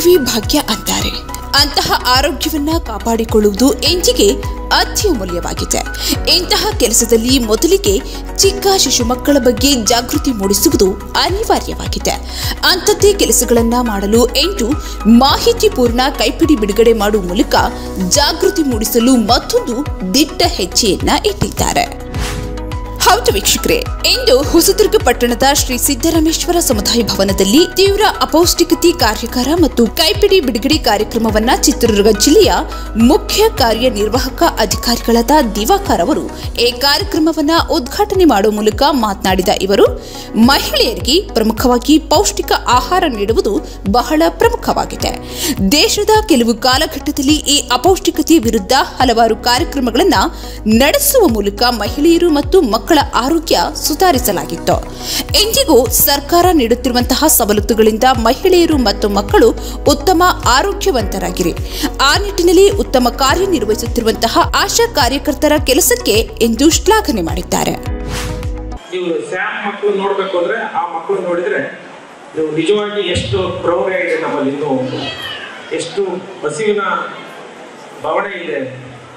ಆರೋಗ್ಯವೇ ಭಾಗ್ಯ ಅಂತಾರೆ. ಅಂತಹ ಆರೋಗ್ಯವನ್ನ ಕಾಪಾಡಿಕೊಳ್ಳುವುದು ಎಂಜಿಗೆ ಅತ್ಯಮೂಲ್ಯವಾಗಿದೆ. ಇಂತಹ ಕೆಲಸದಲ್ಲಿ ಮೊದಲಿಗೆ ಚಿಕ್ಕ ಶಿಶು ಮಕ್ಕಳ ಬಗ್ಗೆ ಜಾಗೃತಿ ಮೂಡಿಸುವುದು ಅನಿವಾರ್ಯವಾಗಿದೆ. ಅಂಥದ್ದೇ ಕೆಲಸಗಳನ್ನ ಮಾಡಲು ಎಂಟು ಮಾಹಿತಿಪೂರ್ಣ ಕೈಪಿಡಿ ಬಿಡುಗಡೆ ಮಾಡುವ ಮೂಲಕ ಜಾಗೃತಿ ಮೂಡಿಸಲು ಮತ್ತೊಂದು ದಿಟ್ಟ ಹೆಜ್ಜೆಯನ್ನ ಇಟ್ಟಿದ್ದಾರೆ. ಹೌದು ವೀಕ್ಷಕರೇ, ಇಂದು ಹೊಸದುರ್ಗ ಪಟ್ಟಣದ ಶ್ರೀ ಸಿದ್ದರಾಮೇಶ್ವರ ಸಮುದಾಯ ಭವನದಲ್ಲಿ ತೀವ್ರ ಅಪೌಷ್ಟಿಕತೆ ಕಾರ್ಯಾಗಾರ ಮತ್ತು ಕೈಪಿಡಿ ಬಿಡುಗಡೆ ಕಾರ್ಯಕ್ರಮವನ್ನ ಚಿತ್ರದುರ್ಗ ಜಿಲ್ಲೆಯ ಮುಖ್ಯ ಕಾರ್ಯನಿರ್ವಾಹಕ ಅಧಿಕಾರಿಗಳಾದ ದಿವಾಕರ್ ಅವರು ಈ ಕಾರ್ಯಕ್ರಮವನ್ನ ಉದ್ಘಾಟನೆ ಮಾಡುವ ಮೂಲಕ ಮಾತನಾಡಿದ ಇವರು, ಮಹಿಳೆಯರಿಗೆ ಪ್ರಮುಖವಾಗಿ ಪೌಷ್ಟಿಕ ಆಹಾರ ನೀಡುವುದು ಬಹಳ ಪ್ರಮುಖವಾಗಿದೆ. ದೇಶದ ಕೆಲವು ಕಾಲಘಟ್ಟದಲ್ಲಿ ಈ ಅಪೌಷ್ಟಿಕತೆ ವಿರುದ್ಧ ಹಲವಾರು ಕಾರ್ಯಕ್ರಮಗಳನ್ನು ನಡೆಸುವ ಮೂಲಕ ಮಹಿಳೆಯರು ಮತ್ತು ಮಕ್ಕಳ ಆರೋಗ್ಯ ಸುಧಾರಿಸಲಾಗಿತ್ತು. ಇಂದಿಗೂ ಸರ್ಕಾರ ನೀಡುತ್ತಿರುವಂತಹ ಸವಲತ್ತುಗಳಿಂದ ಮಹಿಳೆಯರು ಮತ್ತು ಮಕ್ಕಳು ಉತ್ತಮ ಆರೋಗ್ಯವಂತರಾಗಿವೆ. ಆ ನಿಟ್ಟಿನಲ್ಲಿ ಉತ್ತಮ ಕಾರ್ಯನಿರ್ವಹಿಸುತ್ತಿರುವಂತಹ ಆಶಾ ಕಾರ್ಯಕರ್ತರ ಕೆಲಸಕ್ಕೆ ಎಂದು ಶ್ಲಾಘನೆ ಮಾಡಿದ್ದಾರೆ. ನೀವು ಸ್ಯಾಮ್ ಮಕ್ಕಳು ನೋಡ್ಬೇಕು ಅಂದ್ರೆ ಆ ಮಕ್ಕಳು ನೋಡಿದ್ರೆ ನೀವು ನಿಜವಾಗಿ ಎಷ್ಟು ಪ್ರೌಢ ಇದೆ ನಮ್ಮಲ್ಲಿ, ಇನ್ನೂ ಎಷ್ಟು ಹಸಿವಿನ ಭಾವನೆ ಇದೆ.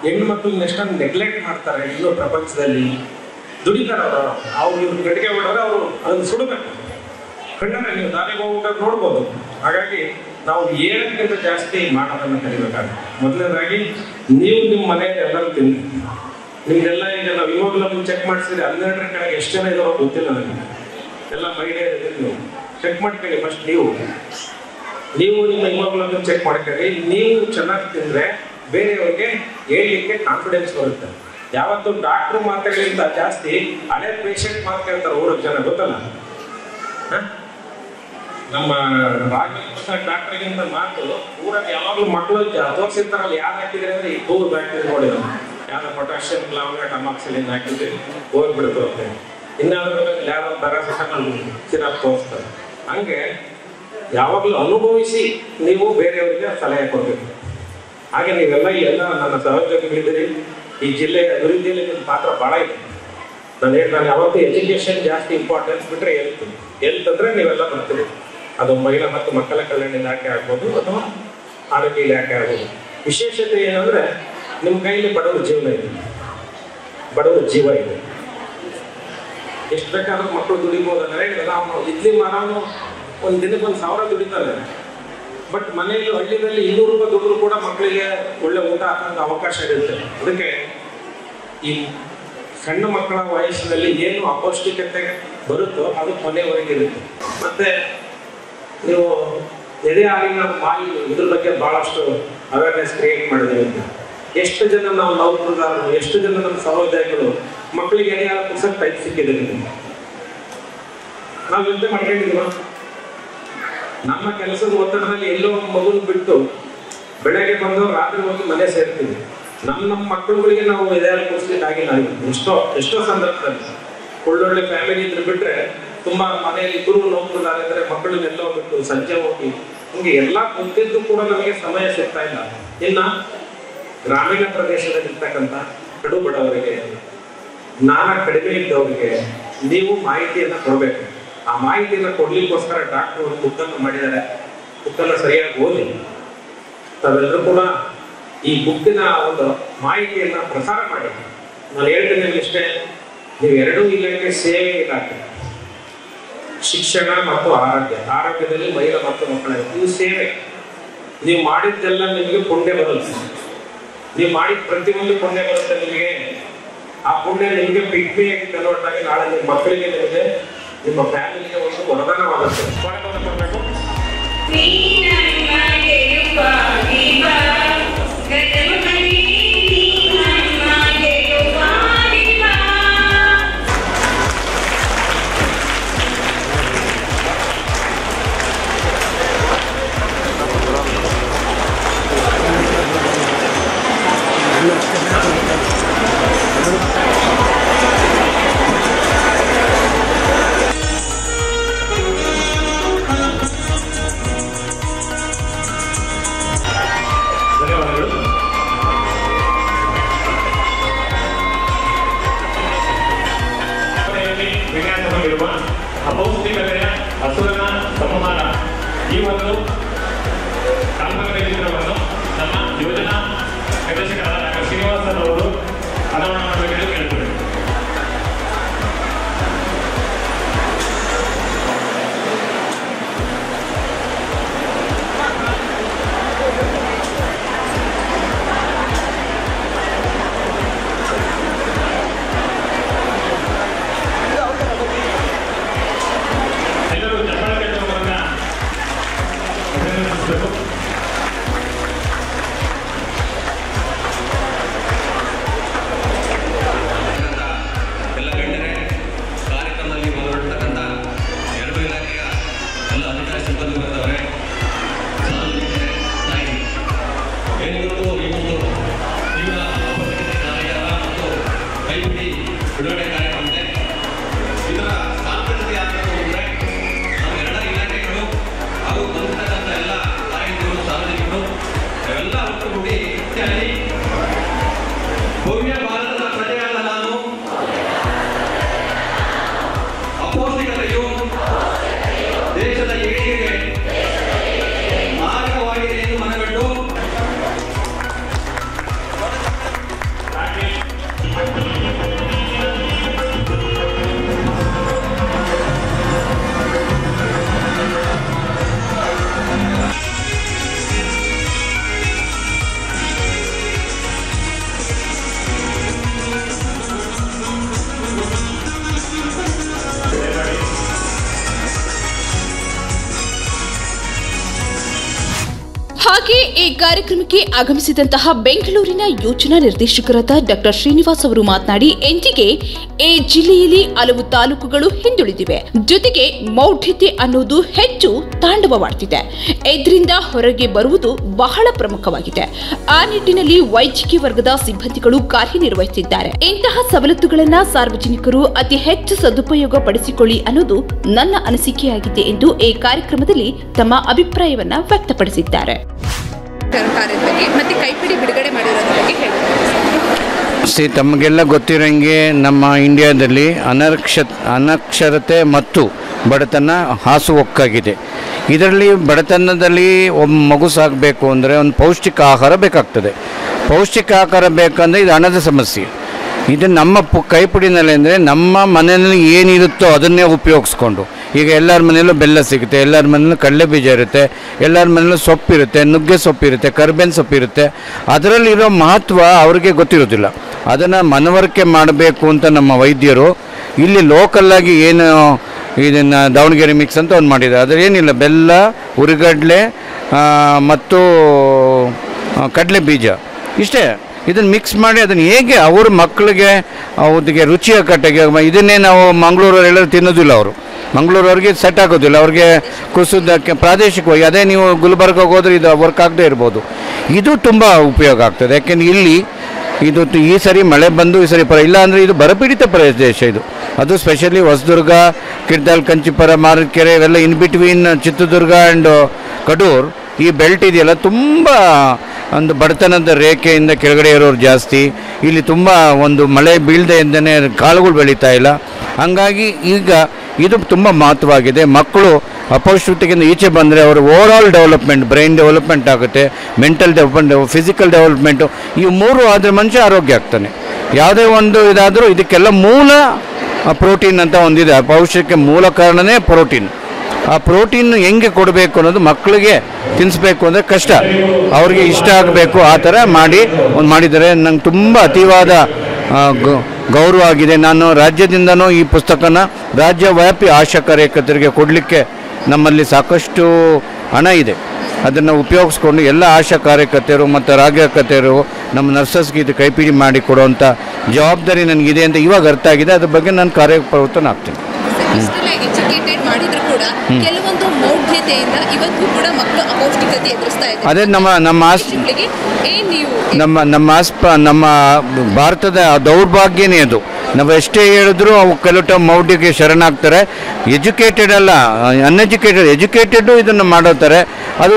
ಹೆಣ್ಣು ಮಕ್ಕಳನ್ನ ಎಷ್ಟೊಂದು ನೆಗ್ಲೆಕ್ಟ್ ಮಾಡ್ತಾರೆ ಇನ್ನೂ ಪ್ರಪಂಚದಲ್ಲಿ. ದುಡಿತಾರೆ ಅವ್ರು ಇವ್ರು ಗಡಿಗೆ ಹೊಡೆದ್ರೆ ಅವರು ಅದನ್ನು ಸುಡಬೇಕು. ಕಣ್ಣನ್ನ ನೀವು ದಾರಿಗೆ ಹೋಗ್ಬೇಕಾದ್ರೆ ನೋಡ್ಬೋದು. ಹಾಗಾಗಿ ನಾವು ಏನಕ್ಕಿಂತ ಜಾಸ್ತಿ ಮಾಡೋದನ್ನು ಕಲಿಬೇಕಾಗುತ್ತೆ. ಮೊದಲನೇದಾಗಿ ನೀವು ನಿಮ್ಮ ಮನೆಯಲ್ಲಿ ಎಲ್ಲರೂ ತಿನ್ನಿ. ನಿಮ್ದೆಲ್ಲ ಈಗ ನಾವು ಇವಾಗಲೂ ಚೆಕ್ ಮಾಡಿಸಿದ್ರೆ 12ರ ಕೆಳಗೆ ಎಷ್ಟು ಜನ ಇದಾರೋ ಗೊತ್ತಿಲ್ಲ ನನಗೆ. ಎಲ್ಲ ಮಹಿಳೆಯರಿದ್ರೆ ನೀವು ಚೆಕ್ ಮಾಡ್ಕೊಳ್ಳಿ. ಫಸ್ಟ್ ನೀವು ನಿಮ್ಮ ಇವಾಗಲೂ ಚೆಕ್ ಮಾಡ್ಕೊಳ್ಳಿ. ನೀವು ಚೆನ್ನಾಗಿ ತಿಂದರೆ ಬೇರೆಯವ್ರಿಗೆ ಹೇಳಲಿಕ್ಕೆ ಕಾನ್ಫಿಡೆನ್ಸ್ ಬರುತ್ತೆ. ಯಾವತ್ತು ಡಾಕ್ಟರ್ ಮಾತಾಡೋದ್ರಿಂದ ಜಾಸ್ತಿ ಹಳೆ ಪೇಷಂಟ್ ಮಾತಾಡ್ತಾರೆ ಊರಿಗೆ ಜನ, ಗೊತ್ತಲ್ಲ. ನಮ್ಮ ರಾಘವೇಂದ್ರ ಡಾಕ್ಟರ್ಗಿಂತ ಮಾತು ಊರಲ್ಲಿ ಯಾವಾಗಲೂ ಮಕ್ಕಳು ತೋರಿಸಿರ್ತಾರಲ್ಲ, ಯಾರು ಹಾಕಿದ್ರೆ ಅಂದ್ರೆ ಈ ದೂರ ಹಾಕಿದ್ರೆ ನೋಡಿ, ಯಾವ್ದು ಪೊಟ್ಯಾಷಿಯಂ ಲಾಂಗ ಟಮಾಕ್ಸಿಲಿನ್ ಹಾಕಿದ್ರೆ ಹೋಗ್ಬಿಡ್ತಾರೆ. ಇನ್ನಾದ್ರೂ ಯಾರೋ ಪ್ಯಾರಾಸಿಟಮಾಲ್ ಸಿರಪ್ ತೋರಿಸ್ತಾರೆ. ಹಂಗೆ ಯಾವಾಗಲೂ ಅನುಭವಿಸಿ ನೀವು ಬೇರೆಯವರಿಗೆ ಸಲಹೆ ಕೊಡ್ಬೇಕು. ಹಾಗೆ ನೀವೆಲ್ಲ ಎಲ್ಲ ನನ್ನ ಸಹೋದ್ಯೋಗಿಗಳಿದ್ದೀರಿ. ಈ ಜಿಲ್ಲೆ ಅಭಿವೃದ್ಧಿಯಲ್ಲಿ ನಿಮ್ಮ ಪಾತ್ರ ಬಹಳ ಇದೆ. ನಾನು ಯಾವತ್ತೂ ಎಜುಕೇಶನ್ ಜಾಸ್ತಿ ಇಂಪಾರ್ಟೆನ್ಸ್ ಬಿಟ್ಟರೆ ಹೆಲ್ತ್ ಅಂದ್ರೆ ನೀವೆಲ್ಲ ಬರ್ತೀರಿ. ಅದು ಮಹಿಳಾ ಮತ್ತು ಮಕ್ಕಳ ಕಲ್ಯಾಣ ಇಲಾಖೆ ಆಗ್ಬೋದು ಅಥವಾ ಆರೋಗ್ಯ ಇಲಾಖೆ ಆಗ್ಬೋದು. ವಿಶೇಷತೆ ಏನಂದ್ರೆ ನಿಮ್ಮ ಕೈಯಲ್ಲಿ ಬಡವರ ಜೀವನ ಇದೆ, ಬಡವರ ಜೀವ ಇದೆ. ಎಷ್ಟು ಬೇಕಾದ್ರೂ ಮಕ್ಕಳು ದುಡಿಬೋದು. ಅಂದ್ರೆ ನಾವು ಇಡ್ಲಿ ಮಾರೋನು ಒಂದು ದಿನಕ್ಕೆ 1,000 ದುಡಿತಾರೆ. ಬಟ್ ಮನೆಯಲ್ಲಿ ಹಳ್ಳಿನಲ್ಲಿ 200 ರೂಪಾಯಿ ದುಡ್ಡು ಕೂಡ ಮಕ್ಕಳಿಗೆ ಒಳ್ಳೆ ಊಟ ಹಾಕಂಗೆ ಅವಕಾಶ ಇರುತ್ತೆ. ಅದಕ್ಕೆ ಈ ಸಣ್ಣ ಮಕ್ಕಳ ವಯಸ್ಸಿನಲ್ಲಿ ಏನು ಅಪೌಷ್ಟಿಕತೆ ಬರುತ್ತೋ ಅದು ಕೊನೆವರೆಗೆ ಇರುತ್ತೆ. ಮತ್ತೆ ನೀವು ಎದೆ ಹಾಲಿನ ಮಾಲಿ ಇದ್ರ ಬಗ್ಗೆ ಬಹಳಷ್ಟು ಅವೇರ್ನೆಸ್ ಕ್ರಿಯೇಟ್ ಮಾಡಿದ್ದೀವಿ. ಎಷ್ಟು ಜನ ನಾವು ನೌಕರದಾರರು, ಎಷ್ಟು ಜನ ನಮ್ಮ ಸಹೋದರಿಗಳು ಮಕ್ಕಳಿಗೆ ಎದೆ ಹಾಲು ಕುಡಿಸೋಕೆ ಟೈಪ್ ಸಿಕ್ಕಿದೆ. ನಾವು ಯೋಚನೆ ಮಾಡ್ಕೊಂಡಿದ್ದೀವ? ನಮ್ಮ ಕೆಲಸದ ಒತ್ತಡದಲ್ಲಿ ಎಲ್ಲೋ ಮಗುನ ಬಿಟ್ಟು ಬೆಳಗ್ಗೆ ಬಂದು ರಾತ್ರಿ ಹೋಗಿ ಮನೆ ಸೇರ್ತೀವಿ. ನಮ್ಮ ಮಕ್ಕಳುಗಳಿಗೆ ನಾವು ಎದೆ ಹಾಲು ಕುಡಿಸ್ಲಿಕ್ಕೆ ಆಗಿಲ್ಲ. ಎಷ್ಟೋ ಸಂದರ್ಭದಲ್ಲಿ ಒಳ್ಳೊಳ್ಳೆ ಫ್ಯಾಮಿಲಿ ಇದ್ರೆ ಬಿಟ್ರೆ ತುಂಬಾ ಮನೆಯಲ್ಲಿ ಇಬ್ಬರು ನೌಕರದಾರಿದ್ರೆ ಮಕ್ಕಳನ್ನೆಲ್ಲೋ ಬಿಟ್ಟು ಸಂಜೆ ಹೋಗಿ ಹಂಗೆ ಎಲ್ಲ ಗೊತ್ತಿದ್ದು ಕೂಡ ನಮಗೆ ಸಮಯ ಸಿಗ್ತಾ ಇಲ್ಲ. ಇನ್ನ ಗ್ರಾಮೀಣ ಪ್ರದೇಶದಲ್ಲಿ ಇರ್ತಕ್ಕಂಥ ಕಡು ಬಡವರಿಗೆ, ಜ್ಞಾನ ಕಡಿಮೆ ಇದ್ದವರಿಗೆ ನೀವು ಮಾಹಿತಿಯನ್ನ ಕೊಡಬೇಕು. ಆ ಮಾಹಿತಿಯನ್ನ ಕೊಡ್ಲಿಕ್ಕೋಸ್ಕರ ಡಾಕ್ಟರ್ ಒಂದು ಬುಕ್ಕನ್ನು ಮಾಡಿದ್ದಾರೆ. ಬುಕ್ಕನ್ನು ಸರಿಯಾಗಿ ಓದಿ ತಾವೆಲ್ಲರೂ ಕೂಡ ಈ ಬುಕ್ಕಿನ ಒಂದು ಮಾಹಿತಿಯನ್ನ ಪ್ರಸಾರ ಮಾಡಿ. ನಾನು ಹೇಳ್ತೇನೆ ಇಷ್ಟೇ, ನೀವು ಎರಡೂ ಇಲಾಖೆ ಸೇವೆ ಇಲಾಖೆ, ಶಿಕ್ಷಣ ಮತ್ತು ಆರೋಗ್ಯದಲ್ಲಿ ಮಹಿಳಾ ಮತ್ತು ಮಕ್ಕಳ ಇದು ಸೇವೆ. ನೀವು ಮಾಡಿದ್ದೆಲ್ಲ ನಿಮಗೆ ಪುಣ್ಯ ಬರುತ್ತೆ. ನೀವು ಮಾಡಿದ ಪ್ರತಿಯೊಂದು ಪುಣ್ಯ ಬರುತ್ತೆ ನಿಮಗೆ. ಆ ಪುಣ್ಯ ನಿಮಗೆ ಪಿಗ್ಮಿಯಾಗಿ ಕನ್ವರ್ಟ್ ಆಗಿ ನಾಳೆ ನಿಮ್ಮ ಮಕ್ಕಳಿಗೆ, ನಿಮಗೆ, ನಿಮ್ಮ ಫ್ಯಾಮಿಲಿಗೆ ಒಂದು ವರದಾನವಾಗುತ್ತೆ. ಸ್ವಾಗತವನ್ನು ಕೊಡಬೇಕು. ಅಪೌಷ್ಟಿಕತೆಯ ಹಸುರನ ಸಂಹಾರ ಈ ಒಂದು ನಿರ್ದೇಶಕರಾದ ಡಾಕ್ಟರ್ ಶ್ರೀನಿವಾಸನ್ ಅವರು ಅನಾವರಣ ಮಾಡಬೇಕೆಂದು ಕೇಳ್ತಾರೆ. ಹಾಗೆ ಈ ಕಾರ್ಯಕ್ರಮಕ್ಕೆ ಆಗಮಿಸಿದಂತಹ ಬೆಂಗಳೂರಿನ ಯೋಜನಾ ನಿರ್ದೇಶಕರಾದ ಡಾಕ್ಟರ್ ಶ್ರೀನಿವಾಸ್ ಅವರು ಮಾತನಾಡಿ, ಎಂದಿಗೆ ಈ ಜಿಲ್ಲೆಯಲ್ಲಿ ಹಲವು ತಾಲೂಕುಗಳು ಹಿಂದುಳಿದಿವೆ, ಜೊತೆಗೆ ಮೌಢ್ಯತೆ ಅನ್ನೋದು ಹೆಚ್ಚು ತಾಂಡವವಾಡ್ತಿದೆ. ಇದರಿಂದ ಹೊರಗೆ ಬರುವುದು ಬಹಳ ಪ್ರಮುಖವಾಗಿದೆ. ಆ ನಿಟ್ಟಿನಲ್ಲಿ ವೈದ್ಯಕೀಯ ವರ್ಗದ ಸಿಬ್ಬಂದಿಗಳು ಕಾರ್ಯನಿರ್ವಹಿಸುತ್ತಿದ್ದಾರೆ. ಇಂತಹ ಸವಲತ್ತುಗಳನ್ನು ಸಾರ್ವಜನಿಕರು ಅತಿ ಹೆಚ್ಚು ಸದುಪಯೋಗ ಪಡಿಸಿಕೊಳ್ಳಿ ಅನ್ನೋದು ನನ್ನ ಅನಿಸಿಕೆಯಾಗಿದೆ ಎಂದು ಈ ಕಾರ್ಯಕ್ರಮದಲ್ಲಿ ತಮ್ಮ ಅಭಿಪ್ರಾಯವನ್ನ ವ್ಯಕ್ತಪಡಿಸಿದ್ದಾರೆ. ಮತ್ತೆ ಕೈಪಿಡಿ ಬಿಡುಗಡೆ ಮಾಡಿರೋದ್ರ ಬಗ್ಗೆ ಹೇಳಿ. ತಮಗೆಲ್ಲ ಗೊತ್ತಿರೋಂಗೆ ನಮ್ಮ ಇಂಡಿಯಾದಲ್ಲಿ ಅನಕ್ಷರತೆ ಮತ್ತು ಬಡತನ ಹಾಸುಹೊಕ್ಕಾಗಿದೆ. ಇದರಲ್ಲಿ ಬಡತನದಲ್ಲಿ ಒಬ್ಬ ಮಗು ಸಾಕಬೇಕು ಅಂದರೆ ಒಂದು ಪೌಷ್ಟಿಕ ಆಹಾರ ಬೇಕಾಗ್ತದೆ. ಪೌಷ್ಟಿಕ ಆಹಾರ ಬೇಕಂದರೆ ಇದು ಹಣದ ಸಮಸ್ಯೆ. ಇದು ನಮ್ಮ ಕೈಪಿಡಿನಲ್ಲಿ ಅಂದರೆ ನಮ್ಮ ಮನೆಯಲ್ಲಿ ಏನಿರುತ್ತೋ ಅದನ್ನೇ ಉಪಯೋಗಿಸ್ಕೊಂಡು, ಈಗ ಎಲ್ಲರ ಮನೆಯಲ್ಲೂ ಬೆಲ್ಲ ಸಿಗುತ್ತೆ, ಎಲ್ಲರ ಮನೆಯಲ್ಲೂ ಕಡಲೆ ಬೀಜ ಇರುತ್ತೆ, ಎಲ್ಲರ ಮನೆಯಲ್ಲೂ ಸೊಪ್ಪಿರುತ್ತೆ, ನುಗ್ಗೆ ಸೊಪ್ಪಿರುತ್ತೆ, ಕರ್ಬೇವಿನ ಸೊಪ್ಪಿರುತ್ತೆ. ಅದರಲ್ಲಿರೋ ಮಹತ್ವ ಅವ್ರಿಗೆ ಗೊತ್ತಿರೋದಿಲ್ಲ. ಅದನ್ನು ಮನವರಿಕೆ ಮಾಡಬೇಕು ಅಂತ ನಮ್ಮ ವೈದ್ಯರು ಇಲ್ಲಿ ಲೋಕಲ್ಲಾಗಿ ಏನು ಇದನ್ನು ದಾವಣಗೆರೆ ಮಿಕ್ಸ್ ಅಂತ ಒಂದು ಮಾಡಿದ್ದಾರೆ. ಅದ್ರ ಏನಿಲ್ಲ, ಬೆಲ್ಲ, ಹುರಿಗಡಲೆ ಮತ್ತು ಕಡಲೆ ಬೀಜ ಇಷ್ಟೇ. ಇದನ್ನು ಮಿಕ್ಸ್ ಮಾಡಿ ಅದನ್ನು ಹೇಗೆ ಅವ್ರ ಮಕ್ಕಳಿಗೆ ಅವ್ರಿಗೆ ರುಚಿಯ ಕಟ್ಟೆಗೆ, ಇದನ್ನೇ ನಾವು ಮಂಗಳೂರವರೆಲ್ಲರೂ ತಿನ್ನೋದಿಲ್ಲ. ಅವರು ಮಂಗಳೂರವ್ರಿಗೆ ಸೆಟ್ ಆಗೋದಿಲ್ಲ, ಅವ್ರಿಗೆ ಕುಸುದಕ್ಕೆ ಪ್ರಾದೇಶಿಕವಾಗಿ. ಅದೇ ನೀವು ಗುಲ್ಬರ್ಗಾಗೆ ಹೋದರೆ ಇದು ವರ್ಕ್ ಆಗದೆ ಇರ್ಬೋದು. ಇದು ತುಂಬ ಉಪಯೋಗ ಆಗ್ತದೆ. ಯಾಕೆಂದರೆ ಇಲ್ಲಿ ಇದು ಈ ಸರಿ ಮಳೆ ಬಂದು ಈ ಸರಿ ಇಲ್ಲ ಅಂದರೆ ಇದು ಬರಪೀಡಿತ ಪ್ರದೇಶ ಇದು. ಅದು ಸ್ಪೆಷಲಿ ಹೊಸದುರ್ಗ, ಕಿರ್ದಾಲ್, ಕಂಚಿಪುರ, ಮಾರಕೆರೆ ಇವೆಲ್ಲ in between Chitradurga and Kadur ಈ ಬೆಲ್ಟ್ ಇದೆಯಲ್ಲ, ತುಂಬ ಒಂದು ಬಡತನದ ರೇಖೆಯಿಂದ ಕೆಳಗಡೆ ಇರೋರು ಜಾಸ್ತಿ. ಇಲ್ಲಿ ತುಂಬ ಒಂದು ಮಳೆ ಬೀಳದೆ ಇಂದನೇ ಕಾಳುಗಳು ಬೆಳೀತಾ ಇಲ್ಲ. ಹಾಗಾಗಿ ಈಗ ಇದು ತುಂಬ ಮಹತ್ವವಾಗಿದೆ. ಮಕ್ಕಳು ಅಪೌಷ್ಟಿಕತೆಯಿಂದ ಈಚೆ ಬಂದರೆ ಅವರ ಓವರಾಲ್ ಡೆವಲಪ್ಮೆಂಟ್, ಬ್ರೈನ್ ಡೆವಲಪ್ಮೆಂಟ್ ಆಗುತ್ತೆ, ಮೆಂಟಲ್ ಡೆವಲಪ್ಮೆಂಟ್, ಫಿಸಿಕಲ್ ಡೆವಲಪ್ಮೆಂಟು, ಈ ಮೂರು ಆದರೆ ಮನುಷ್ಯ ಆರೋಗ್ಯ ಆಗ್ತಾನೆ. ಯಾವುದೇ ಒಂದು ಇದಾದರೂ ಇದಕ್ಕೆಲ್ಲ ಮೂಲ ಪ್ರೋಟೀನ್ ಅಂತ ಒಂದಿದೆ. ಪೌಷ್ಟಿಕಕ್ಕೆ ಮೂಲ ಕಾರಣನೇ ಪ್ರೋಟೀನ್. ಆ ಪ್ರೋಟೀನ್ ಹೆಂಗೆ ಕೊಡಬೇಕು ಅನ್ನೋದು ಮಕ್ಕಳಿಗೆ ತಿನ್ನಿಸ್ಬೇಕು ಅಂದರೆ ಕಷ್ಟ, ಅವ್ರಿಗೆ ಇಷ್ಟ ಆಗಬೇಕು. ಆ ಥರ ಮಾಡಿದ್ದಾರೆ. ನಂಗೆ ತುಂಬ ಅತಿವಾದ ಗೌರವ ಆಗಿದೆ. ನಾನು ರಾಜ್ಯದಿಂದನೂ ಈ ಪುಸ್ತಕನ ರಾಜ್ಯವ್ಯಾಪಿ ಆಶಾ ಕಾರ್ಯಕರ್ತರಿಗೆ ಕೊಡಲಿಕ್ಕೆ ನಮ್ಮಲ್ಲಿ ಸಾಕಷ್ಟು ಹಣ ಇದೆ. ಅದನ್ನು ಉಪಯೋಗಿಸ್ಕೊಂಡು ಎಲ್ಲ ಆಶಾ ಕಾರ್ಯಕರ್ತರು ಮತ್ತು ರಾಜ್ಯಕರ್ತರು ನಮ್ಮ ನರ್ಸಸ್ಗೆ ಇದು ಕೈಪಿಡಿ ಮಾಡಿ ಕೊಡುವಂಥ ಜವಾಬ್ದಾರಿ ನನಗಿದೆ ಅಂತ ಇವಾಗ ಅರ್ಥ ಆಗಿದೆ. ಅದ್ರ ಬಗ್ಗೆ ನಾನು ಕಾರ್ಯಪ್ರವೃತ್ತನಾಗ್ತೀನಿ. ಎಜುಕೇಟೆಡ್ ಮಾಡಿದ್ರು ಕೂಡ ಕೆಲವೊಂದು ಮೌಢ್ಯತೆಯಿಂದ ಇವತ್ತು ಕೂಡ ಮಕ್ಕಳು ಅಪೌಷ್ಟಿಕತೆ ಎದುರಿಸ್ತಾ ಇದ್ದಾರೆ. ಅದೇ ನಮ್ಮ ಭಾರತದ ದೌರ್ಭಾಗ್ಯನೇ ಅದು. ನಾವು ಎಷ್ಟೇ ಹೇಳಿದ್ರು ಅವು ಕೆಲವು ಮೌಢ್ಯಕ್ಕೆ ಶರಣಾಗ್ತಾರೆ. ಎಜುಕೇಟೆಡ್ ಅಲ್ಲ, ಅನ್ಎಜುಕೇಟೆಡ್, ಎಜುಕೇಟೆಡ್ಡು ಇದನ್ನು ಮಾಡೋತಾರೆ. ಅದು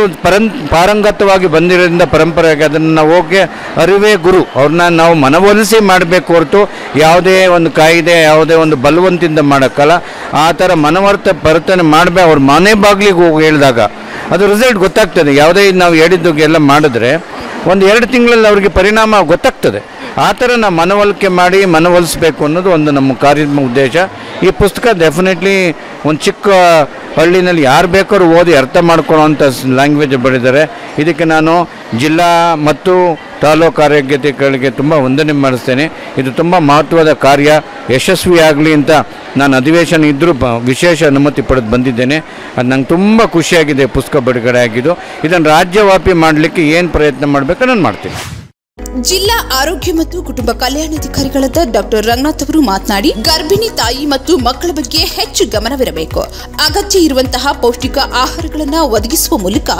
ಪಾರಂಗತವಾಗಿ ಬಂದಿರೋದ್ರಿಂದ ಪರಂಪರೆಯಾಗಿ ಅದನ್ನು ನಾವು ಹೋಗಿ ಅರಿವೇ ಗುರು ಅವ್ರನ್ನ ನಾವು ಮನವೊಲಿಸಿ ಮಾಡಬೇಕು ಹೊರತು ಯಾವುದೇ ಒಂದು ಕಾಯಿದೆ ಯಾವುದೇ ಒಂದು ಬಲವಂತಿಂದ ಮಾಡೋಕ್ಕಲ್ಲ. ಆ ಥರ ಪರಿವರ್ತನೆ ಮಾಡಬೇಕು. ಅವ್ರ ಮನೆ ಬಾಗಿಲಿಗೆ ಹೋಗಿ ಹೇಳಿದಾಗ ಅದು ರಿಸಲ್ಟ್ ಗೊತ್ತಾಗ್ತದೆ. ಯಾವುದೇ ನಾವು ಹೇಳಿದ್ದು ಎಲ್ಲ ಮಾಡಿದ್ರೆ 1-2 ತಿಂಗಳಲ್ಲಿ ಅವ್ರಿಗೆ ಪರಿಣಾಮ ಗೊತ್ತಾಗ್ತದೆ. ಆ ಥರ ನಾವು ಮನವೊಲಿಸಬೇಕು ಅನ್ನೋದು ಒಂದು ನಮ್ಮ ಕಾರ್ಯದ ಉದ್ದೇಶ. ಈ ಪುಸ್ತಕ ಡೆಫಿನೆಟ್ಲಿ ಒಂದು ಚಿಕ್ಕ ಹಳ್ಳಿನಲ್ಲಿ ಯಾರು ಬೇಕಾದ್ರೂ ಓದಿ ಅರ್ಥ ಮಾಡ್ಕೊಳ್ಳೋವಂಥ ಲ್ಯಾಂಗ್ವೇಜ್ ಬರೆದಿದ್ದಾರೆ. ಇದಕ್ಕೆ ನಾನು ಜಿಲ್ಲಾ ಮತ್ತು ತಾಲೂಕು ಆರೋಗ್ಯತೆಗಳಿಗೆ ತುಂಬ ವಂದನೆ ಮಾಡಿಸ್ತೇನೆ. ಇದು ತುಂಬ ಮಹತ್ವದ ಕಾರ್ಯ, ಯಶಸ್ವಿಯಾಗಲಿ ಅಂತ ನಾನು ಅಧಿವೇಶನ ಇದ್ದರೂ ವಿಶೇಷ ಅನುಮತಿ ಪಡೆದು ಬಂದಿದ್ದೇನೆ. ಅದು ನಂಗೆ ತುಂಬ ಖುಷಿಯಾಗಿದೆ ಪುಸ್ತಕ ಬಿಡುಗಡೆ ಆಗಿದ್ದು. ಇದನ್ನು ರಾಜ್ಯವ್ಯಾಪಿ ಮಾಡಲಿಕ್ಕೆ ಏನು ಪ್ರಯತ್ನ ಮಾಡಬೇಕು ನಾನು ಮಾಡ್ತೀನಿ. ಜಿಲ್ಲಾ ಆರೋಗ್ಯ ಮತ್ತು ಕುಟುಂಬ ಕಲ್ಯಾಣಾಧಿಕಾರಿಗಳಾದ ಡಾಕ್ಟರ್ ರಂಗನಾಥ್ ಅವರು ಮಾತನಾಡಿ, ಗರ್ಭಿಣಿ ತಾಯಿ ಮತ್ತು ಮಕ್ಕಳ ಬಗ್ಗೆ ಹೆಚ್ಚು ಗಮನವಿರಬೇಕು. ಅಗತ್ಯ ಇರುವಂತಹ ಪೌಷ್ಟಿಕ ಆಹಾರಗಳನ್ನು ಒದಗಿಸುವ ಮೂಲಕ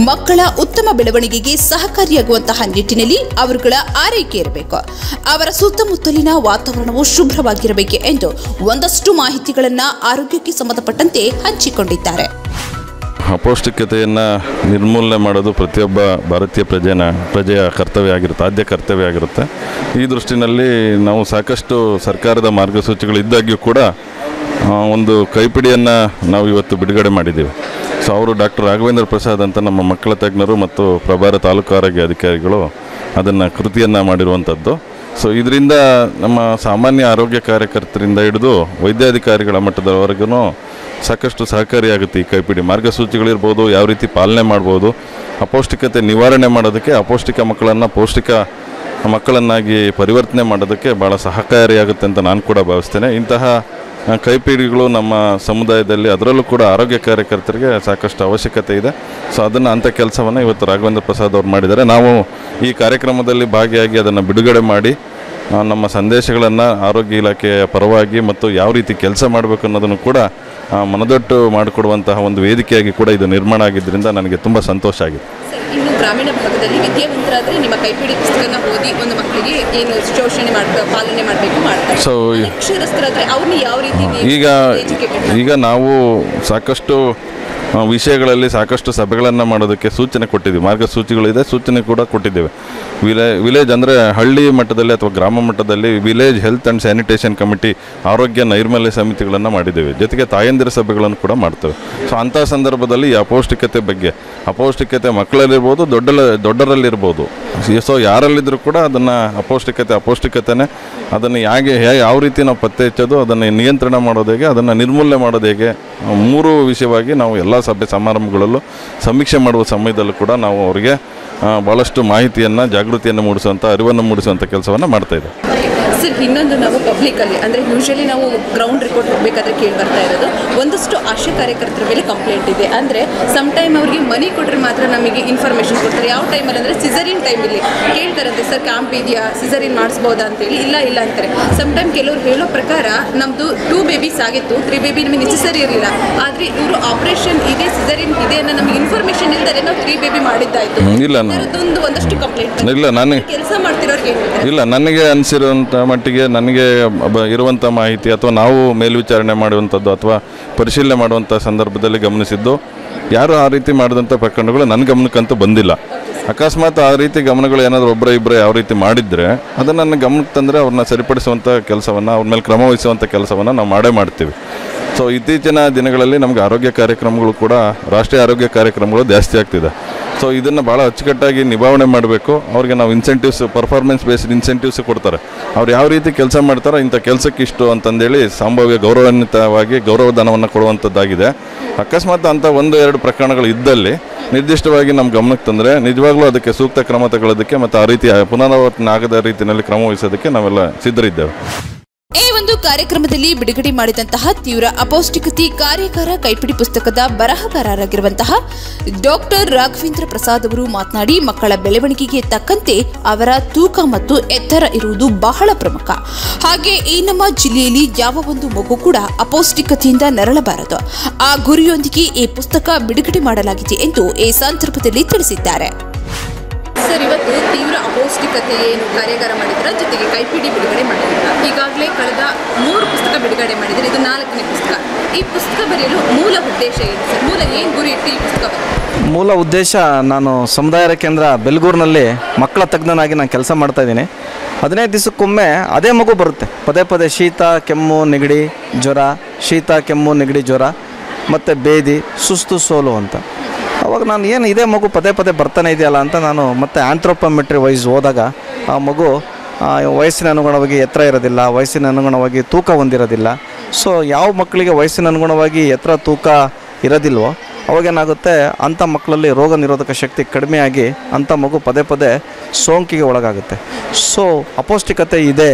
ಮಕ್ಕಳ ಉತ್ತಮ ಬೆಳವಣಿಗೆಗೆ ಸಹಕಾರಿಯಾಗುವಂತಹ ನಿಟ್ಟಿನಲ್ಲಿ ಅವರುಗಳ ಆರೈಕೆ ಇರಬೇಕು. ಅವರ ಸುತ್ತಮುತ್ತಲಿನ ವಾತಾವರಣವು ಶುಭ್ರವಾಗಿರಬೇಕು ಎಂದು ಒಂದಷ್ಟು ಮಾಹಿತಿಗಳನ್ನು ಆರೋಗ್ಯಕ್ಕೆ ಸಂಬಂಧಪಟ್ಟಂತೆ ಹಂಚಿಕೊಂಡಿದ್ದಾರೆ. ಅಪೌಷ್ಟಿಕತೆಯನ್ನು ನಿರ್ಮೂಲನೆ ಮಾಡೋದು ಪ್ರತಿಯೊಬ್ಬ ಭಾರತೀಯ ಪ್ರಜೆಯ ಕರ್ತವ್ಯ ಆಗಿರುತ್ತೆ, ಆದ್ಯ ಕರ್ತವ್ಯ ಆಗಿರುತ್ತೆ. ಈ ದೃಷ್ಟಿನಲ್ಲಿ ನಾವು ಸಾಕಷ್ಟು ಸರ್ಕಾರದ ಮಾರ್ಗಸೂಚಿಗಳು ಇದ್ದಾಗ್ಯೂ ಕೂಡ ಒಂದು ಕೈಪಿಡಿಯನ್ನು ನಾವು ಇವತ್ತು ಬಿಡುಗಡೆ ಮಾಡಿದ್ದೀವಿ. ಸೊ ಅವರು ಡಾಕ್ಟರ್ ರಾಘವೇಂದ್ರ ಪ್ರಸಾದ್ ಅಂತ ನಮ್ಮ ಮಕ್ಕಳ ತಜ್ಞರು ಮತ್ತು ಪ್ರಭಾರ ತಾಲೂಕು ಆರೋಗ್ಯ ಅಧಿಕಾರಿಗಳು ಅದನ್ನು ಕೃತಿಯನ್ನು ಮಾಡಿರುವಂಥದ್ದು. ಸೊ ಇದರಿಂದ ನಮ್ಮ ಸಾಮಾನ್ಯ ಆರೋಗ್ಯ ಕಾರ್ಯಕರ್ತರಿಂದ ಹಿಡಿದು ವೈದ್ಯಾಧಿಕಾರಿಗಳ ಮಟ್ಟದವರೆಗೂ ಸಾಕಷ್ಟು ಸಹಕಾರಿಯಾಗುತ್ತೆ. ಈ ಕೈಪಿಡಿ ಮಾರ್ಗಸೂಚಿಗಳಿರ್ಬೋದು, ಯಾವ ರೀತಿ ಪಾಲನೆ ಮಾಡ್ಬೋದು, ಅಪೌಷ್ಟಿಕತೆ ನಿವಾರಣೆ ಮಾಡೋದಕ್ಕೆ, ಅಪೌಷ್ಟಿಕ ಮಕ್ಕಳನ್ನು ಪೌಷ್ಟಿಕ ಮಕ್ಕಳನ್ನಾಗಿ ಪರಿವರ್ತನೆ ಮಾಡೋದಕ್ಕೆ ಭಾಳ ಸಹಕಾರಿಯಾಗುತ್ತೆ ಅಂತ ನಾನು ಕೂಡ ಭಾವಿಸ್ತೇನೆ. ಇಂತಹ ಕೈಪಿಡಿಗಳು ನಮ್ಮ ಸಮುದಾಯದಲ್ಲಿ, ಅದರಲ್ಲೂ ಕೂಡ ಆರೋಗ್ಯ ಕಾರ್ಯಕರ್ತರಿಗೆ ಸಾಕಷ್ಟು ಅವಶ್ಯಕತೆ ಇದೆ. ಸೊ ಅಂಥ ಕೆಲಸವನ್ನು ಇವತ್ತು ರಾಘವೇಂದ್ರ ಪ್ರಸಾದ್ ಅವರು ಮಾಡಿದ್ದಾರೆ. ನಾವು ಈ ಕಾರ್ಯಕ್ರಮದಲ್ಲಿ ಭಾಗಿಯಾಗಿ ಅದನ್ನು ಬಿಡುಗಡೆ ಮಾಡಿ ನಮ್ಮ ಸಂದೇಶಗಳನ್ನು ಆರೋಗ್ಯ ಇಲಾಖೆಯ ಪರವಾಗಿ ಮತ್ತು ಯಾವ ರೀತಿ ಕೆಲಸ ಮಾಡಬೇಕು ಅನ್ನೋದನ್ನು ಕೂಡ ಮನದಟ್ಟು ಮಾಡಿಕೊಡುವಂತಹ ಒಂದು ವೇದಿಕೆಯಾಗಿ ಕೂಡ ಇದು ನಿರ್ಮಾಣ ಆಗಿದ್ದರಿಂದ ನನಗೆ ತುಂಬ ಸಂತೋಷ ಆಗಿದೆ. ಇನ್ನು ಗ್ರಾಮೀಣ ಭಾಗದಲ್ಲಿ ವಿದ್ಯಾವಂತರಾದರೆ ನಿಮ್ಮ ಕೈಪಿಡಿ ಪುಸ್ತಕನ ಓದಿ ಒಂದು ಮಕ್ಕಳಿಗೆ ಏನು ಶೋಷಣೆ ಮಾಡಬೇಕು, ಪಾಲನೆ ಮಾಡಬೇಕು ಮಾಡ್ತಾರೆ. ಸೊ ಅಕ್ಷರಸ್ಥರಾದರೆ ಅವ್ರನ್ನ ಯಾವ ರೀತಿ ಈಗ ನಾವು ಸಾಕಷ್ಟು ವಿಷಯಗಳಲ್ಲಿ ಸಾಕಷ್ಟು ಸಭೆಗಳನ್ನು ಮಾಡೋದಕ್ಕೆ ಸೂಚನೆ ಕೊಟ್ಟಿದ್ದೀವಿ, ಮಾರ್ಗಸೂಚಿಗಳಿದೆ, ಸೂಚನೆ ಕೂಡ ಕೊಟ್ಟಿದ್ದೇವೆ. ವಿಲೇಜ್ ಅಂದರೆ ಹಳ್ಳಿ ಮಟ್ಟದಲ್ಲಿ ಅಥವಾ ಗ್ರಾಮ ಮಟ್ಟದಲ್ಲಿ village health and sanitation committee, ಆರೋಗ್ಯ ನೈರ್ಮಲ್ಯ ಸಮಿತಿಗಳನ್ನು ಮಾಡಿದ್ದೇವೆ. ಜೊತೆಗೆ ತಾಯಂದಿರ ಸಭೆಗಳನ್ನು ಕೂಡ ಮಾಡ್ತೇವೆ. ಸೊ ಅಂಥ ಸಂದರ್ಭದಲ್ಲಿ ಈ ಅಪೌಷ್ಟಿಕತೆ ಮಕ್ಕಳಲ್ಲಿರ್ಬೋದು, ದೊಡ್ಡರಲ್ಲಿರ್ಬೋದು. ಸೊ ಯಾರಲ್ಲಿದ್ದರೂ ಕೂಡ ಅದನ್ನು ಅಪೌಷ್ಟಿಕತೆನೇ ಅದನ್ನು ಯಾವ ರೀತಿ ನಾವು ಪತ್ತೆ ಹಚ್ಚೋದು, ಅದನ್ನು ನಿಯಂತ್ರಣ ಮಾಡೋದು ಹೇಗೆ, ಅದನ್ನು ನಿರ್ಮೂಲನೆ ಮಾಡೋದು ಹೇಗೆ, 3 ವಿಷಯವಾಗಿ ನಾವು ಎಲ್ಲ ಸಭೆ ಸಮಾರಂಭಗಳಲ್ಲೂ ಸಮೀಕ್ಷೆ ಮಾಡುವ ಸಮಯದಲ್ಲೂ ಕೂಡ ನಾವು ಅವರಿಗೆ ಭಾಳಷ್ಟು ಮಾಹಿತಿಯನ್ನು, ಜಾಗೃತಿಯನ್ನು ಮೂಡಿಸುವಂಥ, ಅರಿವನ್ನು ಮೂಡಿಸುವಂಥ ಕೆಲಸವನ್ನು ಮಾಡ್ತಾಯಿದ್ದೇವೆ. ಸರ್, ಇನ್ನೊಂದು ನಾವು ಪಬ್ಲಿಕಲ್ಲಿ ಅಂದರೆ ಯೂಶಲಿ ನಾವು ಗ್ರೌಂಡ್ ರಿಪೋರ್ಟ್ ಹೋಗಬೇಕಾದ್ರೆ ಕೇಳಿ ಬರ್ತಾ ಇರೋದು, ಒಂದಷ್ಟು ಆಶಾ ಕಾರ್ಯಕರ್ತರ ಮೇಲೆ ಕಂಪ್ಲೇಂಟ್ ಇದೆ. ಅಂದರೆ ಸಮ್ ಟೈಮ್ ಅವ್ರಿಗೆ ಮನಿ ಕೊಟ್ಟರೆ ಮಾತ್ರ ನಮಗೆ ಇನ್ಫಾರ್ಮೇಷನ್ ಕೊಡ್ತಾರೆ. ಯಾವ ಟೈಮಲ್ಲಿ ಅಂದರೆ ಸಿಸರಿನ್ ಟೈಮಲ್ಲಿ ಕೇಳ್ತಾರಂತೆ, ಸರ್ ಕ್ಯಾಂಪ್ ಇದೆಯಾ, ಸಿಸರಿನ್ ಮಾಡಿಸ್ಬೋದಾ ಅಂತೇಳಿ. ಇಲ್ಲ ಅಂತಾರೆ. ಸಮ್ ಟೈಮ್ ಕೆಲವರು ಹೇಳೋ ಪ್ರಕಾರ ನಮ್ಮದು 2 ಬೇಬೀಸ್ ಆಗಿತ್ತು, 3 ಬೇಬಿ ನಮಗೆ ನೆಸೆಸರಿ ಇರಲಿಲ್ಲ, ಆದರೆ ಇವರು ಆಪರೇಷನ್ ಇದೆ, ಸಿಸರಿನ್ ಇದೆ ಅನ್ನೋ ನಮಗೆ ಇನ್ಫಾರ್ಮೇಷನ್ ಇಲ್ಲದೆ ನಾವು 3 ಬೇಬಿ ಮಾಡಿದ್ದಾಯಿತು. ಒಂದಷ್ಟು ಕಂಪ್ಲೇಂಟ್ ಇಲ್ಲ, ನಾನು ಕೆಲಸ ಮಾಡ್ತಿರೋರಿಗೆ ಇಲ್ಲ, ನನಗೆ ಅನಿಸಿರುವಂಥ ಮಟ್ಟಿಗೆ ನನಗೆ ಇರುವಂಥ ಮಾಹಿತಿ ಅಥವಾ ನಾವು ಮೇಲ್ವಿಚಾರಣೆ ಮಾಡುವಂಥದ್ದು ಅಥವಾ ಪರಿಶೀಲನೆ ಮಾಡುವಂಥ ಸಂದರ್ಭದಲ್ಲಿ ಗಮನಿಸಿದ್ದು, ಯಾರು ಆ ರೀತಿ ಮಾಡಿದಂಥ ಪ್ರಕರಣಗಳು ನನ್ನ ಗಮನಕ್ಕಂತೂ ಬಂದಿಲ್ಲ. ಅಕಸ್ಮಾತ್ ಆ ರೀತಿ ಗಮನಗಳು ಏನಾದರೂ ಒಬ್ಬರು ಯಾವ ರೀತಿ ಮಾಡಿದರೆ ಅದನ್ನು ನನ್ನ ಗಮನಕ್ಕೆ ತಂದರೆ ಅವ್ರನ್ನ ಸರಿಪಡಿಸುವಂಥ ಕೆಲಸವನ್ನು, ಅವ್ರ ಮೇಲೆ ಕ್ರಮ ವಹಿಸುವಂಥ ಕೆಲಸವನ್ನು ನಾವು ಮಾಡ್ತೀವಿ. ಸೊ ಇತ್ತೀಚಿನ ದಿನಗಳಲ್ಲಿ ನಮಗೆ ಆರೋಗ್ಯ ಕಾರ್ಯಕ್ರಮಗಳು ಕೂಡ, ರಾಷ್ಟ್ರೀಯ ಆರೋಗ್ಯ ಕಾರ್ಯಕ್ರಮಗಳು ಜಾಸ್ತಿ ಆಗ್ತಿದೆ. ಸೊ ಇದನ್ನು ಭಾಳ ಅಚ್ಚುಕಟ್ಟಾಗಿ ನಿಭಾವಣೆ ಮಾಡಬೇಕು. ಅವ್ರಿಗೆ ನಾವು ಇನ್ಸೆಂಟಿವ್ಸ್, ಪರ್ಫಾರ್ಮೆನ್ಸ್ ಬೇಸ್ಡ್ ಇನ್ಸೆಂಟಿವ್ಸ್ ಕೊಡ್ತಾರೆ. ಅವ್ರು ಯಾವ ರೀತಿ ಕೆಲಸ ಮಾಡ್ತಾರೋ ಇಂಥ ಕೆಲಸಕ್ಕೆ ಇಷ್ಟು ಅಂತಂದೇಳಿ ಸಂಭಾವ್ಯ ಗೌರವಾನ್ವಿತವಾಗಿ ಗೌರವಧನವನ್ನು ಕೊಡುವಂಥದ್ದಾಗಿದೆ. ಅಕಸ್ಮಾತ್ ಅಂಥ 1-2 ಪ್ರಕರಣಗಳು ಇದ್ದಲ್ಲಿ ನಿರ್ದಿಷ್ಟವಾಗಿ ನಮ್ಮ ಗಮನಕ್ಕೆ ತಂದರೆ ನಿಜವಾಗ್ಲೂ ಅದಕ್ಕೆ ಸೂಕ್ತ ಕ್ರಮ ತಗೊಳ್ಳೋದಕ್ಕೆ ಮತ್ತು ಆ ರೀತಿ ಪುನರಾವರ್ತನೆ ಆಗದ ರೀತಿಯಲ್ಲಿ ಕ್ರಮ ವಹಿಸೋದಕ್ಕೆ ನಾವೆಲ್ಲ ಸಿದ್ಧರಿದ್ದೇವೆ. ಈ ಒಂದು ಕಾರ್ಯಕ್ರಮದಲ್ಲಿ ಬಿಡುಗಡೆ ಮಾಡಿದಂತಹ ತೀವ್ರ ಅಪೌಷ್ಟಿಕತೆ ಕಾರ್ಯಕಾರ ಕೈಪಿಡಿ ಪುಸ್ತಕದ ಬರಹಗಾರರಾಗಿರುವಂತಹ ಡಾಕ್ಟರ್ ರಾಘವೇಂದ್ರ ಪ್ರಸಾದ್ ಅವರು ಮಾತನಾಡಿ, ಮಕ್ಕಳ ಬೆಳವಣಿಗೆಗೆ ತಕ್ಕಂತೆ ಅವರ ತೂಕ ಮತ್ತು ಎತ್ತರ ಇರುವುದು ಬಹಳ ಪ್ರಮುಖ. ಹಾಗೆ ಈ ನಮ್ಮ ಜಿಲ್ಲೆಯಲ್ಲಿ ಯಾವ ಒಂದು ಮಗು ಕೂಡ ಅಪೌಷ್ಟಿಕತೆಯಿಂದ ನರಳಬಾರದು. ಆ ಗುರಿಯೊಂದಿಗೆ ಈ ಪುಸ್ತಕ ಬಿಡುಗಡೆ ಮಾಡಲಾಗಿದೆ ಎಂದು ಈ ಸಂದರ್ಭದಲ್ಲಿ ತಿಳಿಸಿದ್ದಾರೆ. ಸರ್, ಇವತ್ತು ತೀವ್ರ ಅಪೌಷ್ಟಿಕತೆ ಏನು ಕಾರ್ಯಾಗಾರ ಮಾಡಿದ್ರ, ಜೊತೆಗೆ ಕೈಪಿಡಿ ಬಿಡುಗಡೆ ಮಾಡಿದ್ರ. ಈಗಾಗಲೇ ಕಳೆದ 3 ಪುಸ್ತಕ ಬಿಡುಗಡೆ ಮಾಡಿದ್ರೆ, ಇದು 4ನೇ ಪುಸ್ತಕ. ಈ ಪುಸ್ತಕ ಬರೆಯಲು ಮೂಲ ಉದ್ದೇಶ ಏನು ಸರ್? ಮೂಲ ಏನು ಗುರಿ ಇಟ್ಟು ಈ ಪುಸ್ತಕ ಮೂಲ ಉದ್ದೇಶ, ನಾನು ಸಮುದಾಯ ಕೇಂದ್ರ ಬೆಲ್ಗೂರಿನಲ್ಲಿ ಮಕ್ಕಳ ತಜ್ಞನಾಗಿ ನಾನು ಕೆಲಸ ಮಾಡ್ತಾ ಇದ್ದೀನಿ. 15 ದಿವಸಕ್ಕೊಮ್ಮೆ ಅದೇ ಮಗು ಬರುತ್ತೆ. ಪದೇ ಪದೇ ಶೀತ, ಕೆಮ್ಮು, ನೆಗಡಿ, ಜ್ವರ, ಶೀತ, ಕೆಮ್ಮು, ನೆಗಡಿ, ಜ್ವರ ಮತ್ತು ಬೇದಿ, ಸುಸ್ತು, ಸೋಲು ಅಂತ. ಅವಾಗ ನಾನು ಏನು ಇದೇ ಮಗು ಪದೇ ಪದೇ ಬರ್ತಾನೆ ಇದೆಯಲ್ಲ ಅಂತ ನಾನು ಮತ್ತೆ ಆಂಥ್ರೋಪೋಮೆಟ್ರಿ ವೈಸ್ ಹೋದಾಗ ಆ ಮಗು ವಯಸ್ಸಿನ ಅನುಗುಣವಾಗಿ ಎತ್ತರ ಇರೋದಿಲ್ಲ, ವಯಸ್ಸಿನ ಅನುಗುಣವಾಗಿ ತೂಕ ಹೊಂದಿರೋದಿಲ್ಲ. ಸೊ ಯಾವ ಮಕ್ಕಳಿಗೆ ವಯಸ್ಸಿನ ಅನುಗುಣವಾಗಿ ಎತ್ತರ ತೂಕ ಇರೋದಿಲ್ವೋ ಅವಾಗೇನಾಗುತ್ತೆ, ಅಂಥ ಮಕ್ಕಳಲ್ಲಿ ರೋಗ ನಿರೋಧಕ ಶಕ್ತಿ ಕಡಿಮೆಯಾಗಿ ಅಂಥ ಮಗು ಪದೇ ಪದೇ ಸೋಂಕಿಗೆ ಒಳಗಾಗುತ್ತೆ. ಸೊ ಅಪೌಷ್ಟಿಕತೆ ಇದೆ,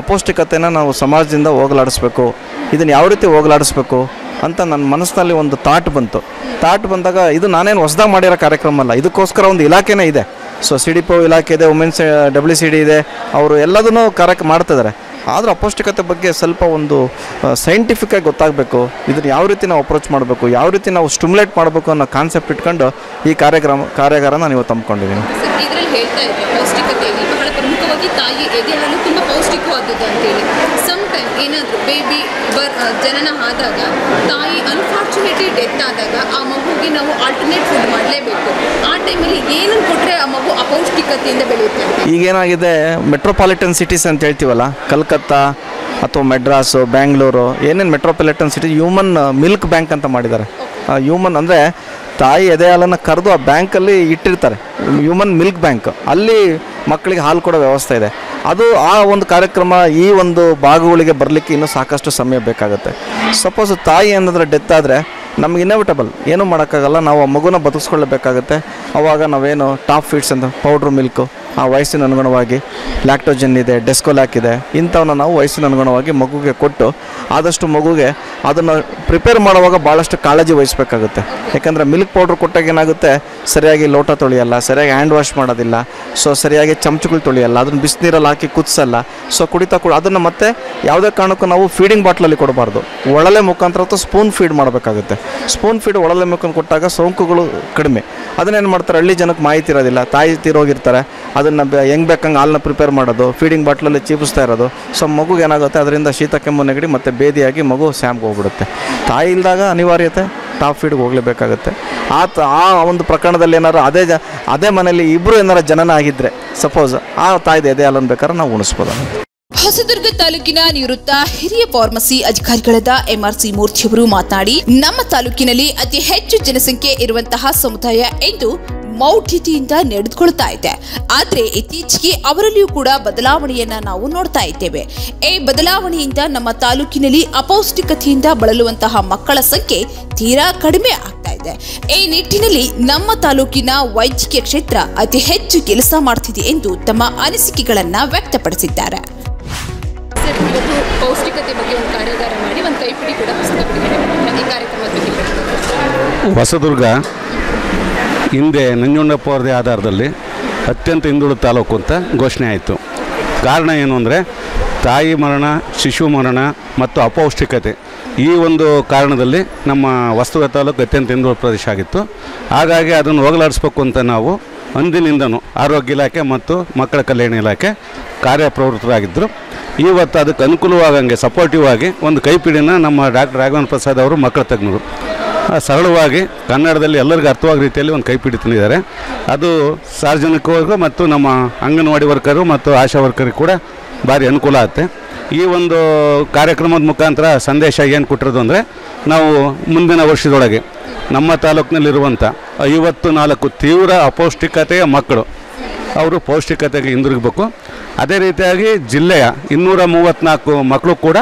ಅಪೌಷ್ಟಿಕತೆನ ನಾವು ಸಮಾಜದಿಂದ ಹೋಗಲಾಡಿಸ್ಬೇಕು. ಇದನ್ನು ಯಾವ ರೀತಿ ಹೋಗಲಾಡಿಸ್ಬೇಕು ಅಂತ ನನ್ನ ಮನಸ್ಸಿನಲ್ಲಿ ಒಂದು ಥಾಟ್ ಬಂದಾಗ ಇದು ನಾನೇನು ಹೊಸದಾಗಿ ಮಾಡಿರೋ ಕಾರ್ಯಕ್ರಮ ಅಲ್ಲ, ಇದಕ್ಕೋಸ್ಕರ ಒಂದು ಇಲಾಖೆನೇ ಇದೆ. ಸೊ CDPO ಇಲಾಖೆ ಇದೆ, ವುಮೆನ್ಸ್ WCD ಇದೆ, ಅವರು ಎಲ್ಲದನ್ನೂ ಕಾರ್ಯಕ್ರಮ ಮಾಡ್ತಿದ್ದಾರೆ. ಆದರೂ ಅಪೌಷ್ಟಿಕತೆ ಬಗ್ಗೆ ಸ್ವಲ್ಪ ಒಂದು ಸೈಂಟಿಫಿಕ್ಕಾಗಿ ಗೊತ್ತಾಗಬೇಕು. ಇದನ್ನು ಯಾವ ರೀತಿ ನಾವು ಅಪ್ರೋಚ್ ಮಾಡಬೇಕು, ಯಾವ ರೀತಿ ನಾವು ಸ್ಟಿಮ್ಯುಲೇಟ್ ಮಾಡಬೇಕು ಅನ್ನೋ ಕಾನ್ಸೆಪ್ಟ್ ಇಟ್ಕೊಂಡು ಈ ಕಾರ್ಯಾಗಾರ ನಾನು ಇವತ್ತು ಹಮ್ಮಿಕೊಂಡಿದ್ದೀನಿ. ಇದರಲ್ಲಿ ಹೇಳ್ತಾ ಇದ್ದೆ, ಪೌಷ್ಟಿಕತೆಯಲ್ಲಿ ಬಹಳ ಪ್ರಮುಖವಾಗಿ ತಾಯಿ ಎದೆ ಹಾಲು ತುಂಬ ಪೌಷ್ಟಿಕವಾದದ್ದು ಅಂತೇಳಿ. ಸಮ್ ಟೈಮ್ ಏನಾದರೂ ಬೇಬಿ ಜನನ ಆದಾಗ ತಾಯಿ ಅನ್ಫಾರ್ಚುನೇಟ್ಲಿ ಡೆತ್ ಆದಾಗ ಆ ಮಗುಗೆ ನಾವು ಆಲ್ಟರ್ನೇಟ್ ಫುಡ್ ಮಾಡಲೇಬೇಕು. ಆ ಟೈಮಲ್ಲಿ ಏನನ್ನು ಕೊಟ್ಟರೆ ಆ ಮಗು ಅಪೌಷ್ಟಿಕತೆಯಿಂದ ಬೆಳೆಯುತ್ತೆ? ಈಗೇನಾಗಿದೆ, ಮೆಟ್ರೋಪಾಲಿಟನ್ ಸಿಟೀಸ್ ಅಂತ ಹೇಳ್ತೀವಲ್ಲ, ಕಲ್ಕತ್ತಾ ಅಥವಾ ಮೆಡ್ರಾಸು, ಬ್ಯಾಂಗ್ಳೂರು, ಏನೇನು metropolitan city human milk bank ಅಂತ ಮಾಡಿದ್ದಾರೆ. ಹ್ಯೂಮನ್ ಅಂದರೆ ತಾಯಿ ಎದೆ ಹಾಲನ್ನು ಕರೆದು ಆ ಬ್ಯಾಂಕಲ್ಲಿ ಇಟ್ಟಿರ್ತಾರೆ, ಹ್ಯೂಮನ್ ಮಿಲ್ಕ್ ಬ್ಯಾಂಕ್. ಅಲ್ಲಿ ಮಕ್ಕಳಿಗೆ ಹಾಲು ಕೊಡೋ ವ್ಯವಸ್ಥೆ ಇದೆ. ಅದು ಆ ಒಂದು ಕಾರ್ಯಕ್ರಮ ಈ ಒಂದು ಭಾಗಗಳಿಗೆ ಬರಲಿಕ್ಕೆ ಇನ್ನೂ ಸಾಕಷ್ಟು ಸಮಯ ಬೇಕಾಗುತ್ತೆ. ಸಪೋಸ್ ತಾಯಿ ಏನಾದರೂ ಡೆತ್ ಆದರೆ ನಮ್ಗೆ ಇನ್ಎವಿಟಬಲ್, ಏನೂ ಮಾಡೋಕ್ಕಾಗಲ್ಲ, ನಾವು ಆ ಮಗುನ ಬದುಕಿಸ್ಕೊಳ್ಳಬೇಕಾಗತ್ತೆ. ಆವಾಗ ನಾವೇನು ಟಾಪ್ ಫೀಡ್ಸ್ ಅಂತ ಪೌಡ್ರ್ ಮಿಲ್ಕು, ಆ ವಯಸ್ಸಿನ ಅನುಗುಣವಾಗಿ ಲ್ಯಾಕ್ಟೋಜನ್ ಇದೆ, ಡೆಸ್ಕೋಲ್ಯಾಕ್ ಇದೆ, ಇಂಥವನ್ನ ನಾವು ವಯಸ್ಸಿನ ಅನುಗುಣವಾಗಿ ಮಗುಗೆ ಕೊಟ್ಟು ಆದಷ್ಟು ಮಗುಗೆ ಅದನ್ನು ಪ್ರಿಪೇರ್ ಮಾಡುವಾಗ ಭಾಳಷ್ಟು ಕಾಳಜಿ ವಹಿಸಬೇಕಾಗುತ್ತೆ. ಯಾಕಂದರೆ ಮಿಲ್ಕ್ ಪೌಡ್ರ್ ಕೊಟ್ಟಾಗ ಏನಾಗುತ್ತೆ, ಸರಿಯಾಗಿ ಲೋಟ ತೊಳೆಯಲ್ಲ, ಸರಿಯಾಗಿ ಹ್ಯಾಂಡ್ ವಾಶ್ ಮಾಡೋದಿಲ್ಲ, ಸೊ ಸರಿಯಾಗಿ ಚಮಚಗಳು ತೊಳೆಯಲ್ಲ, ಅದನ್ನು ಬಿಸಿನೀರಲ್ಲಿ ಹಾಕಿ ಕುದಿಸಲ್ಲ. ಸೊ ಕುಡಿತಾ ಅದನ್ನು ಮತ್ತೆ ಯಾವುದೇ ಕಾರಣಕ್ಕೂ ನಾವು ಫೀಡಿಂಗ್ ಬಾಟ್ಲಲ್ಲಿ ಕೊಡಬಾರ್ದು, ಒಳಲೆ ಮುಖಾಂತರ ಅಥವಾ ಸ್ಪೂನ್ ಫೀಡ್ ಮಾಡಬೇಕಾಗುತ್ತೆ. ಸ್ಪೂನ್ ಫೀಡ್ ಒಳಲೆ ಮುಖಾಂತರ ಕೊಟ್ಟಾಗ ಸೋಂಕುಗಳು ಕಡಿಮೆ. ಅದನ್ನೇನು ಮಾಡ್ತಾರೆ, ಹಳ್ಳಿ ಜನಕ್ಕೆ ಮಾಹಿತಿ ಇರೋದಿಲ್ಲ, ತಾಯಿ ತೀರೋಗಿರ್ತಾರೆ, ಅದನ್ನು ಹೆಂಗೆ ಬೇಕಂಗೆ ಹಾಲನ್ನ ಪ್ರಿಪೇರ್ ಮಾಡೋದು, ಫೀಡಿಂಗ್ ಬಾಟ್ಲಲ್ಲಿ ಚೀಪಿಸ್ತಾ ಇರೋದು. ಸೊ ಮಗುಗೆ ಏನಾಗುತ್ತೆ, ಅದರಿಂದ ಶೀತ, ಕೆಮ್ಮು, ನೆಗಡಿ ಮತ್ತು ಬೇದಿಯಾಗಿ ಮಗು ಸ್ಯಾಮ್ಗೆ ಹೋಗ್ಬಿಡುತ್ತೆ. ತಾಯಿ ಇಲ್ದಾಗ ಅನಿವಾರ್ಯತೆ ಟಾಪ್ ಫೀಡ್ಗೆ ಹೋಗಲೇಬೇಕಾಗುತ್ತೆ. ಆ ಒಂದು ಪ್ರಕರಣದಲ್ಲಿ ಏನಾರು ಅದೇ ಮನೆಯಲ್ಲಿ ಇಬ್ಬರು ಏನಾರು ಜನನ ಆಗಿದ್ದರೆ ಸಪೋಸ್ ಆ ತಾಯಿದೆ ಎದೆ ಹಾಲನ್ನು ಬೇಕಾದ್ರೆ ನಾವು ಉಣಿಸ್ಬೋದು. ಹೊಸದುರ್ಗ ತಾಲೂಕಿನ ನಿವೃತ್ತ ಹಿರಿಯ ಫಾರ್ಮಸಿ ಅಧಿಕಾರಿಗಳಾದ MRC ಮೂರ್ತಿಯವರು ಮಾತನಾಡಿ, ನಮ್ಮ ತಾಲೂಕಿನಲ್ಲಿ ಅತಿ ಹೆಚ್ಚು ಜನಸಂಖ್ಯೆ ಇರುವಂತಹ ಸಮುದಾಯ ಎಂದು ಮೌಢ್ಯತೆಯಿಂದ ನಡೆದುಕೊಳ್ತಾ ಇದೆ. ಆದರೆ ಇತ್ತೀಚೆಗೆ ಅವರಲ್ಲಿಯೂ ಕೂಡ ಬದಲಾವಣೆಯನ್ನ ನಾವು ನೋಡ್ತಾ ಇದ್ದೇವೆ. ಈ ಬದಲಾವಣೆಯಿಂದ ನಮ್ಮ ತಾಲೂಕಿನಲ್ಲಿ ಅಪೌಷ್ಟಿಕತೆಯಿಂದ ಬಳಲುವಂತಹ ಮಕ್ಕಳ ಸಂಖ್ಯೆ ತೀರಾ ಕಡಿಮೆ ಆಗ್ತಾ ಇದೆ. ಈ ನಿಟ್ಟಿನಲ್ಲಿ ನಮ್ಮ ತಾಲೂಕಿನ ವೈದ್ಯಕೀಯ ಕ್ಷೇತ್ರ ಅತಿ ಹೆಚ್ಚು ಕೆಲಸ ಮಾಡ್ತಿದೆ ಎಂದು ತಮ್ಮ ಅನಿಸಿಕೆಗಳನ್ನ ವ್ಯಕ್ತಪಡಿಸಿದ್ದಾರೆ. ಇವತ್ತು ಪೌಷ್ಟಿಕತೆ ಬಗ್ಗೆ ಒಂದು ಕಾರ್ಯಾಗಾರ ಮಾಡಿ ಒಂದು ಕೈಪಿಡಿ ಕೂಡ ಪುಸ್ತಕ ಬಿಡುಗಡೆ ಮಾಡಿದ್ದಾರೆ. ಈ ಕಾರ್ಯಕ್ರಮದ ಬಗ್ಗೆ ಹೊಸದುರ್ಗ ಹಿಂದೆ ನಂಜುಂಡಪ್ಪ ಅವರದೇ ಆಧಾರದಲ್ಲಿ ಅತ್ಯಂತ ಹಿಂದುಳಿದ ತಾಲೂಕು ಅಂತ ಘೋಷಣೆ ಆಯಿತು. ಕಾರಣ ಏನು ಅಂದರೆ ತಾಯಿ ಮರಣ, ಶಿಶು ಮರಣ ಮತ್ತು ಅಪೌಷ್ಟಿಕತೆ, ಈ ಒಂದು ಕಾರಣದಲ್ಲಿ ನಮ್ಮ ಹೊಸದುರ್ಗ ತಾಲೂಕು ಅತ್ಯಂತ ಹಿಂದುಳಿದ ಪ್ರದೇಶ ಆಗಿತ್ತು. ಹಾಗಾಗಿ ಅದನ್ನು ಹೋಗಲಾಡಿಸ್ಬೇಕು ಅಂತ ನಾವು ಅಂದಿನಿಂದನೂ ಆರೋಗ್ಯ ಇಲಾಖೆ ಮತ್ತು ಮಕ್ಕಳ ಕಲ್ಯಾಣ ಇಲಾಖೆ ಕಾರ್ಯಪ್ರವೃತ್ತರಾಗಿದ್ದರು. ಇವತ್ತು ಅದಕ್ಕೆ ಅನುಕೂಲವಾಗಂಗೆ ಸಪೋರ್ಟಿವ್ ಆಗಿ ಒಂದು ಕೈಪಿಡಿನ ನಮ್ಮ ಡಾಕ್ಟರ್ ರಾಘವೇಂದ್ರ ಪ್ರಸಾದ್ ಅವರು ಮಕ್ಕಳ ತಜ್ಞರು ಸರಳವಾಗಿ ಕನ್ನಡದಲ್ಲಿ ಎಲ್ಲರಿಗೂ ಅರ್ಥವಾಗೋ ರೀತಿಯಲ್ಲಿ ಒಂದು ಕೈಪಿಡಿ ತಂದಿದ್ದಾರೆ. ಅದು ಸಾರ್ವಜನಿಕರಿಗೂ ಮತ್ತು ನಮ್ಮ ಅಂಗನವಾಡಿ ವರ್ಕರು ಮತ್ತು ಆಶಾ ವರ್ಕರಿಗೆ ಕೂಡ ಭಾರಿ ಅನುಕೂಲ ಆಗುತ್ತೆ. ಈ ಒಂದು ಕಾರ್ಯಕ್ರಮದ ಮುಖಾಂತರ ಸಂದೇಶ ಏನು ಕೊಟ್ಟಿರೋದು ಅಂದರೆ, ನಾವು ಮುಂದಿನ ವರ್ಷದೊಳಗೆ ನಮ್ಮ ತಾಲೂಕಿನಲ್ಲಿರುವಂಥ 54 ತೀವ್ರ ಅಪೌಷ್ಟಿಕತೆಯ ಮಕ್ಕಳು ಅವರು ಪೌಷ್ಟಿಕತೆಗೆ ಹಿಂದಿರುಗಬೇಕು. ಅದೇ ರೀತಿಯಾಗಿ ಜಿಲ್ಲೆಯ 234 ಮಕ್ಕಳು ಕೂಡ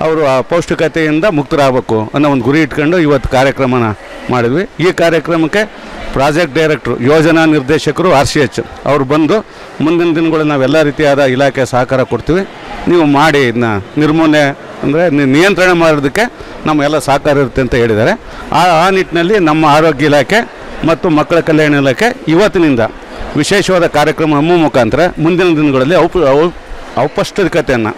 ಅವರು ಅಪೌಷ್ಟಿಕತೆಯಿಂದ ಮುಕ್ತರಾಗಬೇಕು ಅನ್ನೋ ಒಂದು ಗುರಿ ಇಟ್ಕೊಂಡು ಇವತ್ತು ಕಾರ್ಯಕ್ರಮನ ಮಾಡಿದ್ವಿ. ಈ ಕಾರ್ಯಕ್ರಮಕ್ಕೆ ಪ್ರಾಜೆಕ್ಟ್ ಡೈರೆಕ್ಟ್ರು, ಯೋಜನಾ ನಿರ್ದೇಶಕರು RCH ಅವರು ಬಂದು ಮುಂದಿನ ದಿನಗಳಲ್ಲಿ ನಾವೆಲ್ಲ ರೀತಿಯಾದ ಇಲಾಖೆ ಸಹಕಾರ ಕೊಡ್ತೀವಿ, ನೀವು ಮಾಡಿ ಇದನ್ನ ನಿರ್ಮೂಲನೆ ಅಂದರೆ ನಿಯಂತ್ರಣ ಮಾಡೋದಕ್ಕೆ ನಮ್ಮೆಲ್ಲ ಸಹಕಾರ ಇರುತ್ತೆ ಅಂತ ಹೇಳಿದ್ದಾರೆ. ಆ ನಿಟ್ಟಿನಲ್ಲಿ ನಮ್ಮ ಆರೋಗ್ಯ ಇಲಾಖೆ ಮತ್ತು ಮಕ್ಕಳ ಕಲ್ಯಾಣ ಇಲಾಖೆ ಇವತ್ತಿನಿಂದ ವಿಶೇಷವಾದ ಕಾರ್ಯಕ್ರಮ ಹಮ್ಮು ಮುಖಾಂತರ ಮುಂದಿನ ದಿನಗಳಲ್ಲಿ ಅಪೌಷ್ಟಿಕತೆಯನ್ನು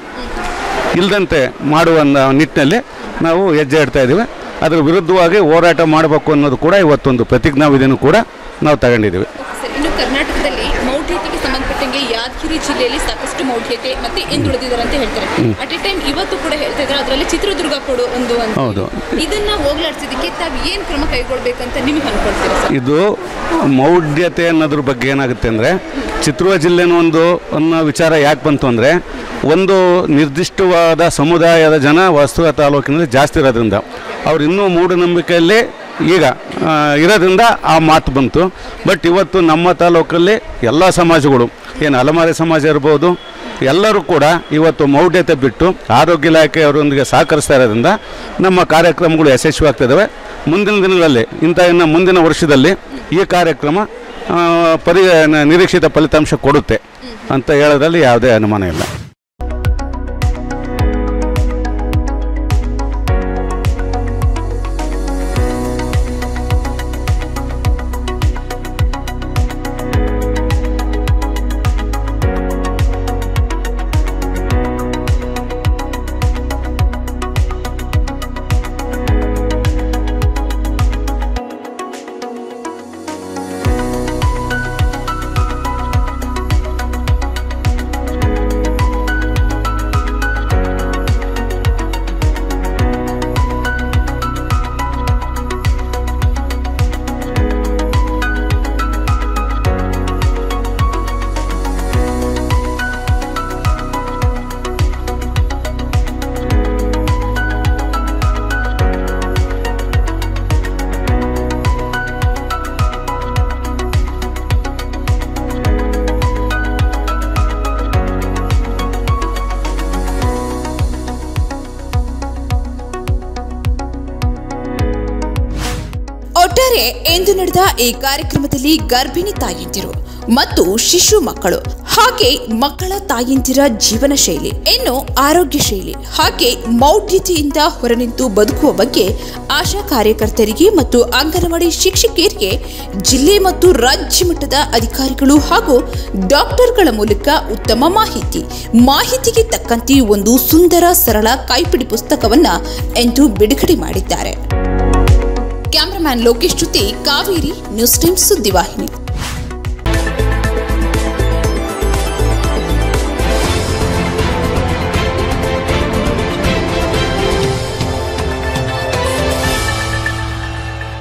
ಇಲ್ಲದಂತೆ ಮಾಡುವ ನಿಟ್ಟಿನಲ್ಲಿ ನಾವು ಹೆಜ್ಜೆ ಇಡ್ತಾ ಇದ್ದೀವಿ. ಅದರ ವಿರುದ್ಧವಾಗಿ ಹೋರಾಟ ಮಾಡಬೇಕು ಅನ್ನೋದು ಕೂಡ ಇವತ್ತೊಂದು ಪ್ರತಿಜ್ಞಾವಿಧಿನೂ ಕೂಡ ನಾವು ತಗೊಂಡಿದ್ದೀವಿ. ಇನ್ನು ಕರ್ನಾಟಕದಲ್ಲಿ ಹಾವೇರಿ ಜಿಲ್ಲೆಯಲ್ಲಿ ಸಾಕಷ್ಟು ಮೌಢ್ಯತೆ ಮತ್ತೆ ಹಿಂದುಳಿದಿದ್ದಾರೆ ಅಂತ ಹೇಳ್ತಾರೆ. ಅಟ್ ಎ ಟೈಮ್ ಇವತ್ತು ಕೂಡ ಹೇಳ್ತಾ ಇದ್ದಾರೆ, ಅದರಲ್ಲಿ ಚಿತ್ರದುರ್ಗ ಕೊಡು ಒಂದು ಹೌದು. ಇದನ್ನ ಹೋಗ್ಲಾಡ್ಸೋದಕ್ಕೆ ತಾವು ಏನು ಕ್ರಮ ಕೈಗೊಳ್ಬೇಕಂತ ನಿಮಗೆ ಅನ್ಕೊಳ್ತೀರಾ ಸರ್? ಇದು ಮೌಢ್ಯತೆ ಅನ್ನೋದ್ರ ಬಗ್ಗೆ ಏನಾಗುತ್ತೆ ಅಂದರೆ, ಚಿತ್ರದುರ್ಗ ಜಿಲ್ಲೆನೂ ಅನ್ನೋ ವಿಚಾರ ಯಾಕೆ ಬಂತು ಅಂದರೆ, ಒಂದು ನಿರ್ದಿಷ್ಟವಾದ ಸಮುದಾಯದ ಜನ ಹೊಸದುರ್ಗ ತಾಲೂಕಿನಲ್ಲಿ ಜಾಸ್ತಿ ಇರೋದ್ರಿಂದ ಅವ್ರು ಇನ್ನೂ ಮೂಢನಂಬಿಕೆಯಲ್ಲಿ ಈಗ ಇರೋದ್ರಿಂದ ಆ ಮಾತು ಬಂತು. ಬಟ್ ಇವತ್ತು ನಮ್ಮ ತಾಲೂಕಲ್ಲಿ ಎಲ್ಲ ಸಮಾಜಗಳು, ಏನು ಅಲೆಮಾರಿ ಸಮಾಜ ಇರ್ಬೋದು, ಎಲ್ಲರೂ ಕೂಡ ಇವತ್ತು ಮೌಢ್ಯತೆ ಬಿಟ್ಟು ಆರೋಗ್ಯ ಇಲಾಖೆಯವರೊಂದಿಗೆ ಸಹಕರಿಸ್ತಾ ಇರೋದ್ರಿಂದ ನಮ್ಮ ಕಾರ್ಯಕ್ರಮಗಳು ಯಶಸ್ವಿಯಾಗ್ತಿದ್ದಾವೆ. ಮುಂದಿನ ದಿನಗಳಲ್ಲಿ ಇನ್ನು ಮುಂದಿನ ವರ್ಷದಲ್ಲಿ ಈ ಕಾರ್ಯಕ್ರಮ ನಿರೀಕ್ಷಿತ ಫಲಿತಾಂಶ ಕೊಡುತ್ತೆ ಅಂತ ಹೇಳೋದ್ರಲ್ಲಿ ಯಾವುದೇ ಅನುಮಾನ ಇಲ್ಲ. ಒಟ್ಟಾರೆ ಇಂದು ನಡೆದ ಈ ಕಾರ್ಯಕ್ರಮದಲ್ಲಿ ಗರ್ಭಿಣಿ ತಾಯಂದಿರು ಮತ್ತು ಶಿಶು ಮಕ್ಕಳು ಹಾಗೆ ಮಕ್ಕಳ ತಾಯಂದಿರ ಜೀವನ ಶೈಲಿ, ಇನ್ನು ಆರೋಗ್ಯ ಶೈಲಿ ಹಾಗೆ ಮೌಢ್ಯತೆಯಿಂದ ಹೊರನಿಂತು ಬದುಕುವ ಬಗ್ಗೆ ಆಶಾ ಕಾರ್ಯಕರ್ತರಿಗೆ ಮತ್ತು ಅಂಗನವಾಡಿ ಶಿಕ್ಷಕಿಯರಿಗೆ ಜಿಲ್ಲೆ ಮತ್ತು ರಾಜ್ಯ ಮಟ್ಟದ ಅಧಿಕಾರಿಗಳು ಹಾಗೂ ಡಾಕ್ಟರ್ಗಳ ಮೂಲಕ ಉತ್ತಮ ಮಾಹಿತಿಗೆ ತಕ್ಕಂತೆ ಒಂದು ಸುಂದರ ಸರಳ ಕೈಪಿಡಿ ಪುಸ್ತಕವನ್ನ ಎಂದು ಬಿಡುಗಡೆ ಮಾಡಿದ್ದಾರೆ. ಕ್ಯಾಮರಾಮ್ಯಾನ್ ಲೋಕೇಶ್ ಜೊತೆ ಕಾವೇರಿ, ನ್ಯೂಸ್ ಟೈಮ್ಸ್ ಸುದ್ದಿವಾಹಿನಿ.